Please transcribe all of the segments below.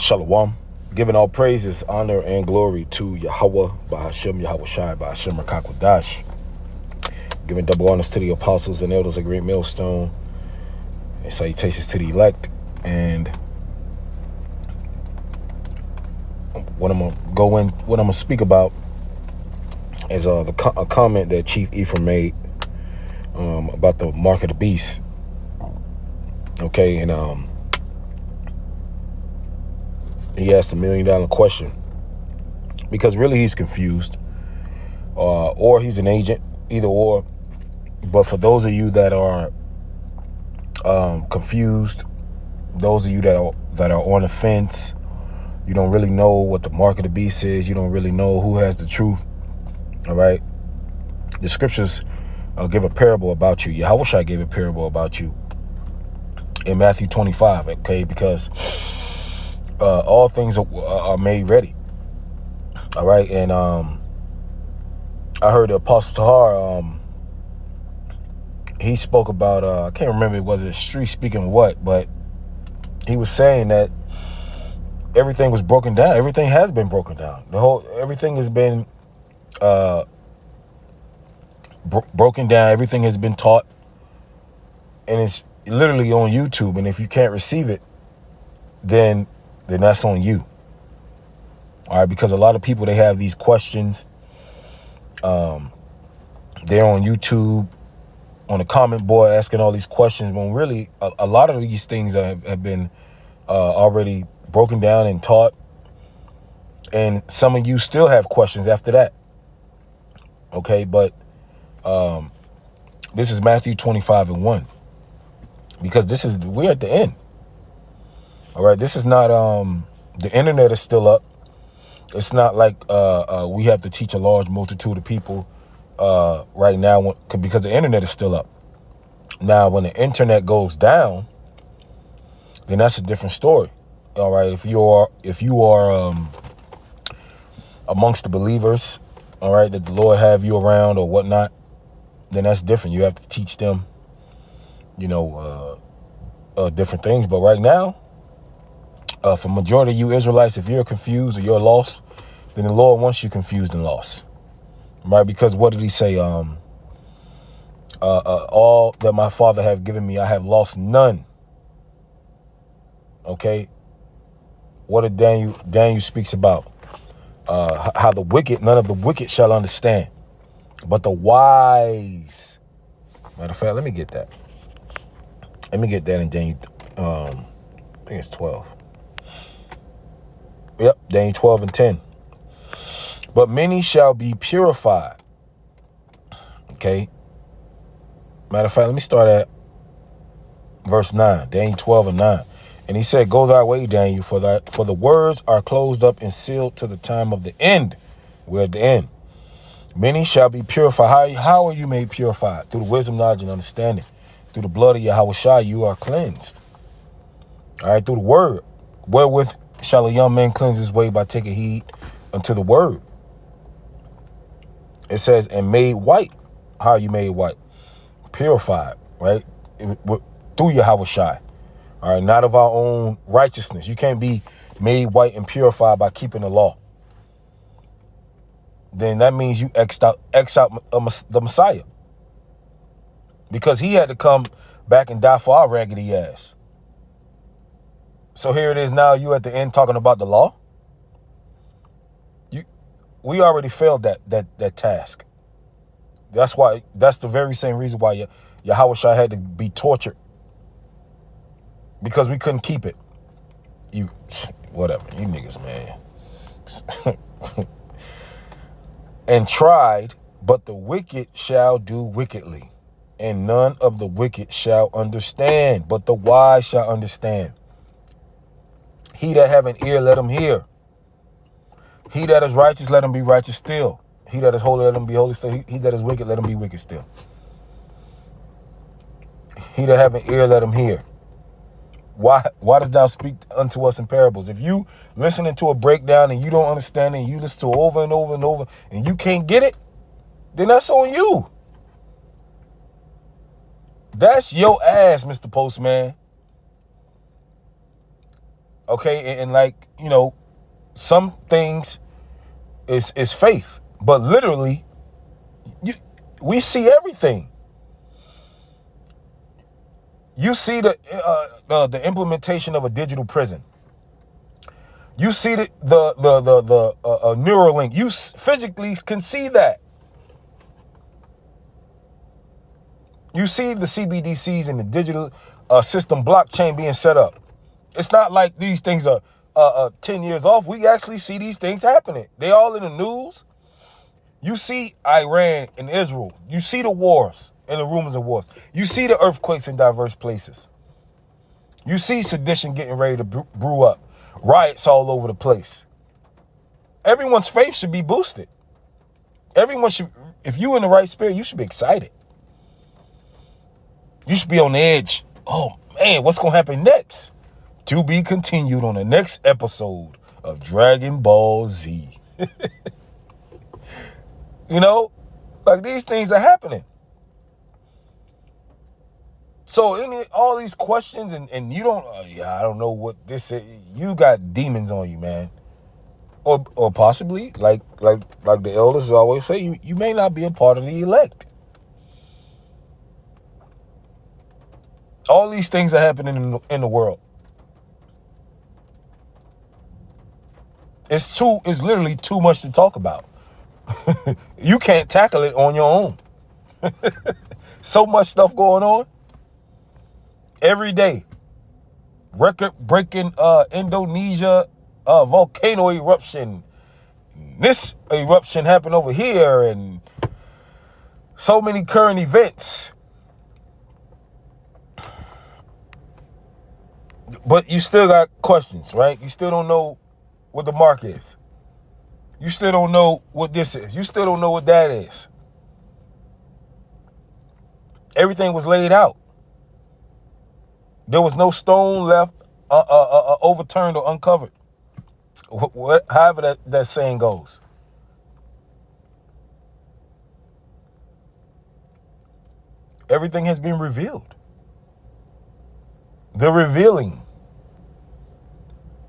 Shalom. Giving all praises, honor, and glory to Yahweh, Bahashem, Yahweh Shai, Bahashem, Rakakwadash. Giving double honors to the apostles and elders of Great Millstone. And salutations to the elect. And what I'm gonna speak about is a comment that Chief Ephraim made about the mark of the beast. Okay, and he asked $1 million question because really he's confused, or he's an agent, either or. But for those of you that are confused, those of you that are on the fence, you don't really know what the mark of the beast is. You don't really know who has the truth. All right, the scriptures give a parable about you. Yahushua gave a parable about you in Matthew 25. Okay, because all things are made ready. All right, and I heard the Apostle Tahar. He spoke about I can't remember, was it street speaking what, but he was saying that everything was broken down. Everything has been broken down. Everything has been broken down. Everything has been taught, and it's literally on YouTube. And if you can't receive it, then that's on you. All right, because a lot of people, they have these questions. They're on YouTube, on the comment board, asking all these questions, when really a lot of these things have been already broken down and taught. And some of you still have questions after that. Okay, but this is Matthew 25:1, because we're at the end. All right, this is not the internet is still up. It's not like we have to teach a large multitude of people right now, because the internet is still up. Now, when the internet goes down, then that's a different story. All right, if you are amongst the believers, all right, that the Lord have you around or whatnot, then that's different. You have to teach them, different things. But right now, for majority of you Israelites, if you're confused or you're lost, then the Lord wants you confused and lost, right? Because what did he say? All that my Father have given me, I have lost none. Okay. What did Daniel speaks about? How the wicked, none of the wicked shall understand, but the wise. Matter of fact, let me get that. Let me get that in Daniel. I think it's 12. Yep, Daniel 12:10. But many shall be purified. Okay. Matter of fact, let me start at verse 9. Daniel 12:9. And he said, "Go thy way, Daniel, for the words are closed up and sealed to the time of the end." We're at the end. Many shall be purified. How are you made purified? Through the wisdom, knowledge, and understanding. Through the blood of Yahweh Shai, you are cleansed. All right, through the word. Wherewith shall a young man cleanse his way? By taking heed unto the word. It says, and made white. How are you made white? Purified, right? Through Yahweh Shai. All right, not of our own righteousness. You can't be made white and purified by keeping the law. Then that means you X out the Messiah, because he had to come back and die for our raggedy ass. So here it is now, you at the end talking about the law. We already failed that task. That's the very same reason why Yahweh Shai had to be tortured, because we couldn't keep it. Whatever, you niggas, man. And tried, but the wicked shall do wickedly, and none of the wicked shall understand, but the wise shall understand. He that have an ear, let him hear. He that is righteous, let him be righteous still. He that is holy, let him be holy still. He that is wicked, let him be wicked still. He that have an ear, let him hear. Why dost thou speak unto us in parables? If you listening to a breakdown and you don't understand it, and you listen to it over and over and over, and you can't get it, then that's on you. That's your ass, Mr. Postman. Okay, and like, some things is faith, but literally, we see everything. You see the implementation of a digital prison. You see the Neuralink. You physically can see that. You see the CBDCs and the digital system blockchain being set up. It's not like these things are 10 years off. We actually see these things happening. They all in the news. You see Iran and Israel. You see the wars and the rumors of wars. You see the earthquakes in diverse places. You see sedition getting ready to brew up. Riots all over the place. Everyone's faith should be boosted. Everyone should, if you in the right spirit, you should be excited. You should be on the edge. Oh man, what's going to happen next? To be continued on the next episode of Dragon Ball Z. Like these things are happening. So all these questions and you don't, I don't know what this is. You got demons on you, man. Or possibly, like the elders always say, you may not be a part of the elect. All these things are happening in the world. It's literally too much to talk about. You can't tackle it on your own. So much stuff going on. Every day. Record-breaking Indonesia volcano eruption. This eruption happened over here, and so many current events. But you still got questions, right? You still don't know what the mark is. You still don't know what this is. You still don't know what that is. Everything was laid out. There was no stone left overturned or uncovered. However that saying goes. Everything has been revealed. The revealing.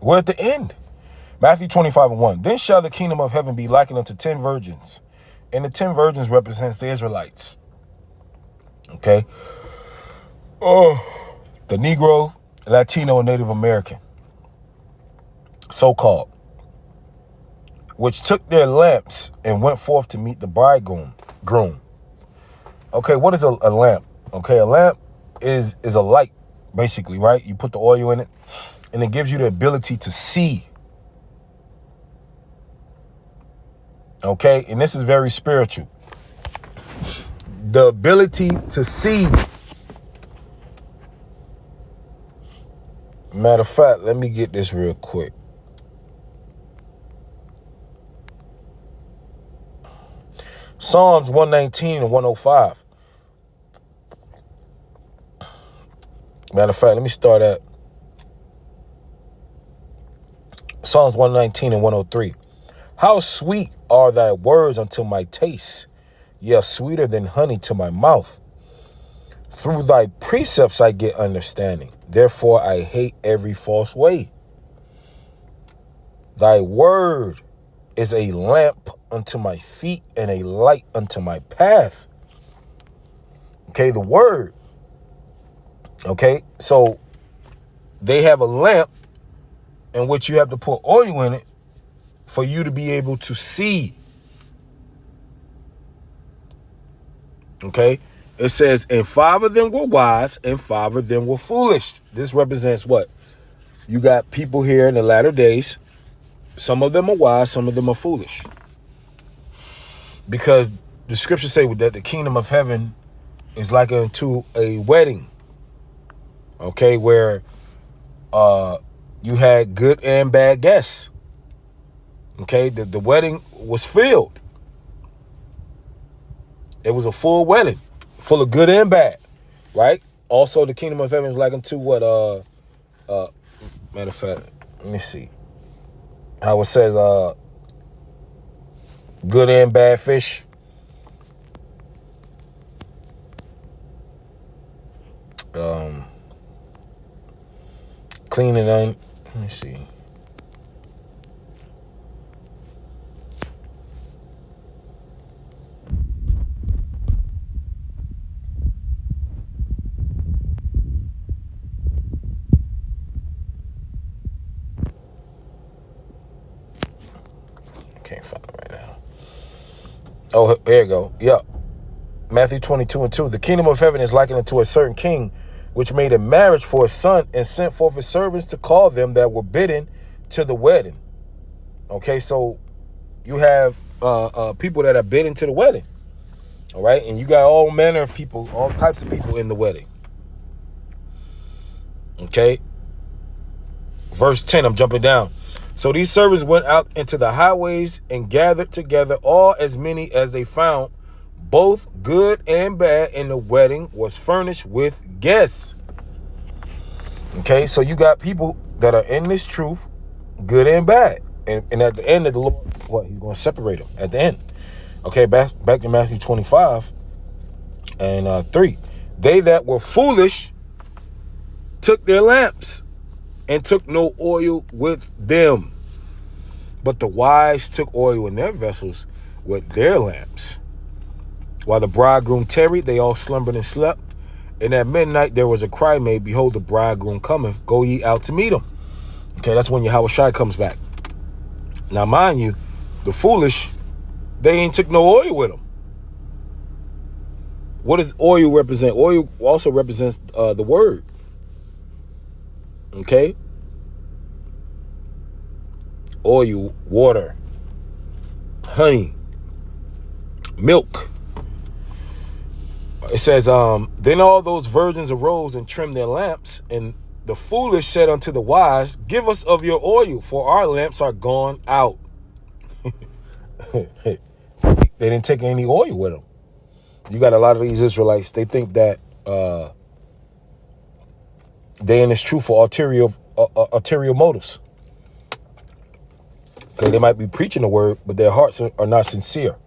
We're at the end. Matthew 25:1. Then shall the kingdom of heaven be likened unto 10 virgins. And the 10 virgins represents the Israelites. Okay. The Negro, Latino, and Native American. So-called. Which took their lamps and went forth to meet the bridegroom. Okay, what is a lamp? Okay, a lamp is a light, basically, right? You put the oil in it, and it gives you the ability to see. Okay, and this is very spiritual. The ability to see. Matter of fact, let me get this real quick. Psalms 119 and 105. Matter of fact, let me start at Psalms 119 and 103. How sweet are thy words unto my taste, yea, sweeter than honey to my mouth. Through thy precepts I get understanding. Therefore I hate every false way. Thy word is a lamp unto my feet and a light unto my path. Okay, the word. Okay, so they have a lamp in which you have to put oil in it for you to be able to see. Okay, it says, and 5 of them were wise and 5 of them were foolish. This represents what? You got people here in the latter days. Some of them are wise, some of them are foolish. Because the scriptures say that the kingdom of heaven is like unto a wedding. Okay, where you had good and bad guests. Okay, the wedding was filled. It was a full wedding, full of good and bad, right? Also, the kingdom of heaven is like unto what? Matter of fact, let me see how it says, good and bad fish. Clean and me see. Can't find it right now. Oh, here you go. Yep. Matthew 22:2. The kingdom of heaven is likened unto a certain king, which made a marriage for his son and sent forth his servants to call them that were bidden to the wedding. Okay, so you have people that are bidden to the wedding. All right, and you got all manner of people, all types of people in the wedding. Okay. Verse 10, I'm jumping down. So these servants went out into the highways and gathered together all as many as they found, both good and bad, and the wedding was furnished with guests. Okay, so you got people that are in this truth, good and bad. And at the end of the Lord, what? He's going to separate them at the end. Okay, back to Matthew 25 and 3. They that were foolish took their lamps and took no oil with them. But the wise took oil in their vessels with their lamps. While the bridegroom tarried, they all slumbered and slept. And at midnight there was a cry made, behold, the bridegroom cometh, go ye out to meet him. Okay, that's when Yahushua comes back. Now, mind you, the foolish, they ain't took no oil with them. What does oil represent? Oil also represents the word. Okay? Oil, water, honey, milk. It says, then all those virgins arose and trimmed their lamps, and the foolish said unto the wise, give us of your oil, for our lamps are gone out. They didn't take any oil with them. You got a lot of these Israelites, they think that they in this truth for ulterior motives. Okay, they might be preaching the word, but their hearts are not sincere.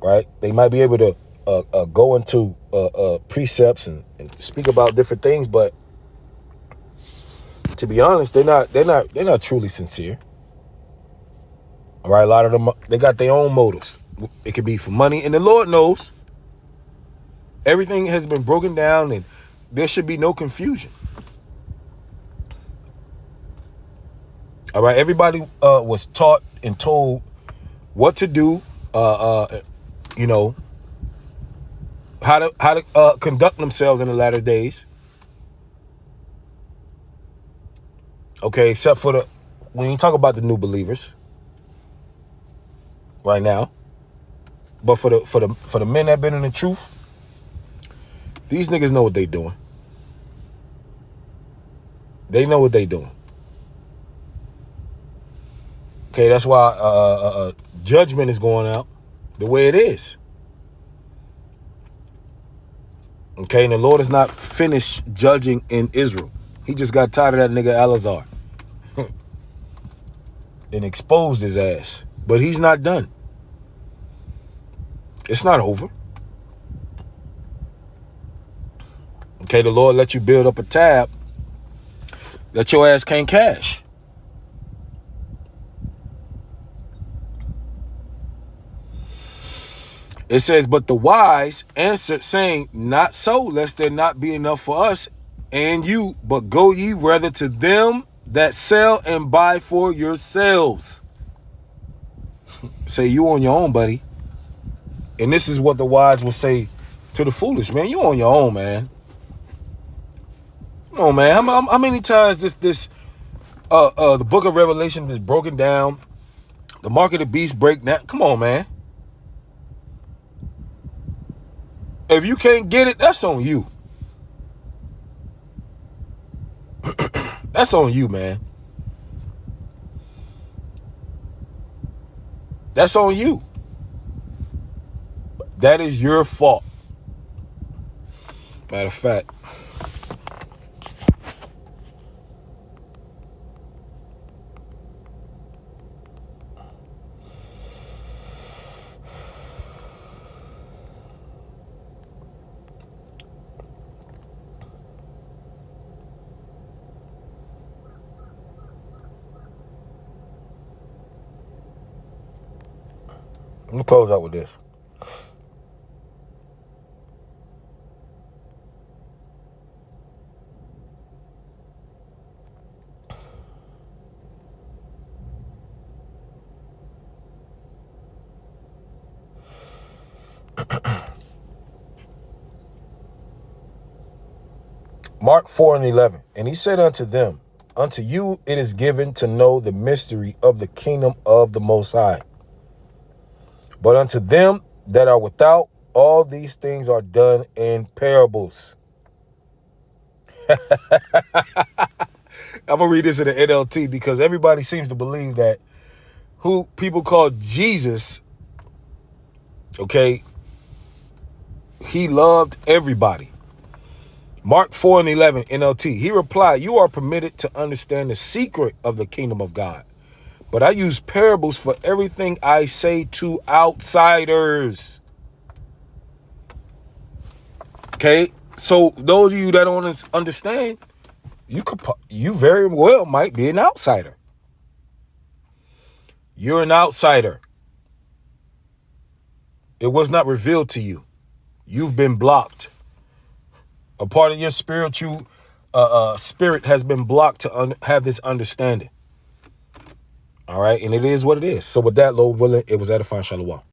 Right? They might be able to go into precepts and speak about different things, but to be honest, they're not truly sincere. All right, a lot of them, they got their own motives. It could be for money, and the Lord knows everything has been broken down, and there should be no confusion. All right, everybody was taught and told what to do. You know, how to conduct themselves in the latter days. Okay, except for when you talk about the new believers right now, but for the men that been in the truth, these niggas know what they doing. They know what they doing. Okay, that's why judgment is going out the way it is. Okay, and the Lord is not finished judging in Israel. He just got tired of that nigga Eleazar and exposed his ass. But he's not done. It's not over. Okay, the Lord let you build up a tab that your ass can't cash. It says, but the wise answered, saying, not so, lest there not be enough for us and you, but go ye rather to them that sell and buy for yourselves. Say, you on your own, buddy. And this is what the wise will say to the foolish, man. You on your own, man. Come on, man. How many times the book of Revelation is broken down? The mark of the beast break down. Come on, man. If you can't get it, that's on you. That's on you, man. That's on you. That is your fault. Matter of fact, me close out with this. Mark 4:11. And he said unto them, unto you it is given to know the mystery of the kingdom of the Most High. But unto them that are without, all these things are done in parables. I'm going to read this in the NLT because everybody seems to believe that who people call Jesus, okay, he loved everybody. Mark 4:11 NLT. He replied, you are permitted to understand the secret of the kingdom of God, but I use parables for everything I say to outsiders. Okay, so those of you that don't understand, you very well might be an outsider. You're an outsider. It was not revealed to you. You've been blocked. A part of your spiritual spirit has been blocked to have this understanding. All right. And it is what it is. So with that, Lord willing, it was edifying. Shalom.